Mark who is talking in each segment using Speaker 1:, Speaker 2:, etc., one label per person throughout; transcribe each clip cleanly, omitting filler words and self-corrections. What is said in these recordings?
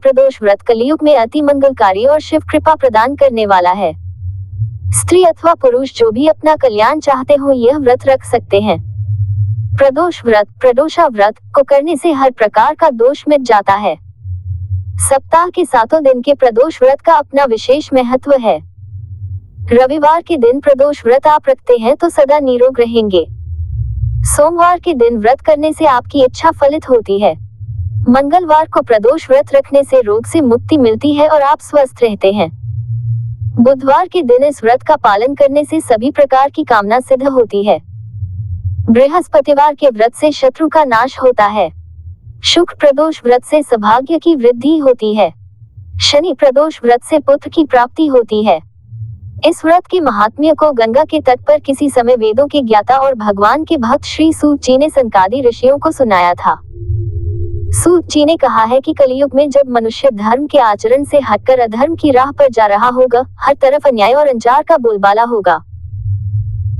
Speaker 1: प्रदोष व्रत कलियुग में अति मंगलकारी और शिव कृपा प्रदान करने वाला है। स्त्री अथवा पुरुष जो भी अपना कल्याण चाहते हो यह व्रत रख सकते हैं। प्रदोष व्रत प्रदोषा व्रत को करने से हर प्रकार का दोष मिट जाता है। सप्ताह के 7 दिन के प्रदोष व्रत का अपना विशेष महत्व है। रविवार के दिन प्रदोष व्रत आप रखते हैं तो सदा निरोग रहेंगे। सोमवार के दिन व्रत करने से आपकी इच्छा फलित होती है। मंगलवार को प्रदोष व्रत रखने से रोग से मुक्ति मिलती है और आप स्वस्थ रहते हैं। बुधवार के दिन इस व्रत का पालन करने से सभी प्रकार की कामना सिद्ध होती है। बृहस्पतिवार के व्रत से शत्रु का नाश होता है। शुक्र प्रदोष व्रत से सौभाग्य की वृद्धि होती है। शनि प्रदोष व्रत से पुत्र की प्राप्ति होती है। इस व्रत के महात्म्य को गंगा के तट पर किसी समय वेदों के ज्ञाता और भगवान के भक्त श्री सूत जी ने सनकादि ऋषियों को सुनाया था। सूत जी ने कहा है कि कलियुग में जब मनुष्य धर्म के आचरण से हटकर अधर्म की राह पर जा रहा होगा, हर तरफ अन्याय और अंजार का बोलबाला होगा।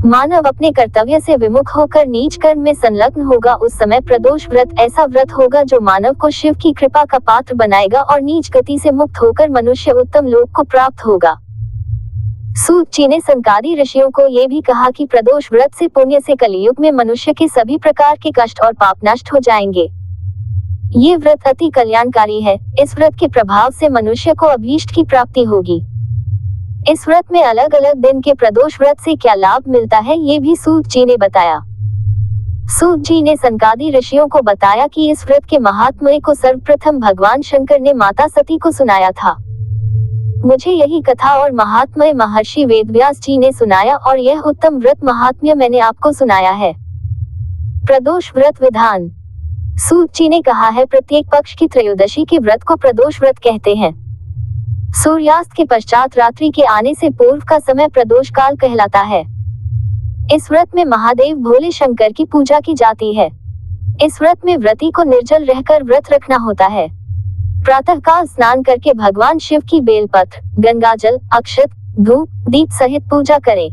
Speaker 1: मानव अपने कर्तव्य से विमुख होकर नीच कर्म में संलग्न होगा। उस समय प्रदोष व्रत ऐसा व्रत होगा जो मानव को शिव की कृपा का पात्र बनाएगा और नीच गति से मुक्त होकर मनुष्य उत्तम लोक को प्राप्त होगा। सूत जी ने सनकादि ऋषियों को ये भी कहा कि प्रदोष व्रत से पुण्य से कलियुग में मनुष्य के सभी प्रकार के कष्ट और पाप नष्ट हो जाएंगे। ये व्रत अति कल्याणकारी है। इस व्रत के प्रभाव से मनुष्य को अभीष्ट की प्राप्ति होगी। इस व्रत में अलग अलग दिन के प्रदोष व्रत से क्या लाभ मिलता है ये भी सूत जी ने बताया। सूत जी ने सनकादि ऋषियों को बताया कि इस व्रत के महात्म्य को सर्वप्रथम भगवान शंकर ने माता सती को सुनाया था। मुझे यही कथा और महात्म्य महर्षि वेदव्यास जी ने सुनाया और यह उत्तम व्रत महात्म्य मैंने आपको सुनाया है। प्रदोष व्रत विधान। सूत जी ने कहा है प्रत्येक पक्ष की त्रयोदशी के व्रत को प्रदोष व्रत कहते हैं। सूर्यास्त के पश्चात रात्रि के आने से पूर्व का समय प्रदोष काल कहलाता है। इस व्रत में महादेव भोले शंकर की पूजा की जाती है। इस व्रत में व्रती को निर्जल रहकर व्रत रखना होता है। प्रातःकाल स्नान करके भगवान शिव की बेलपत्र, गंगाजल, अक्षत, धूप, दीप सहित पूजा करें।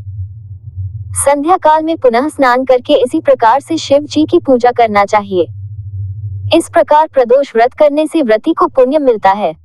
Speaker 1: संध्या काल में पुनः स्नान करके इसी प्रकार से शिव जी की पूजा करना चाहिए। इस प्रकार प्रदोष व्रत करने से व्रती को पुण्य मिलता है।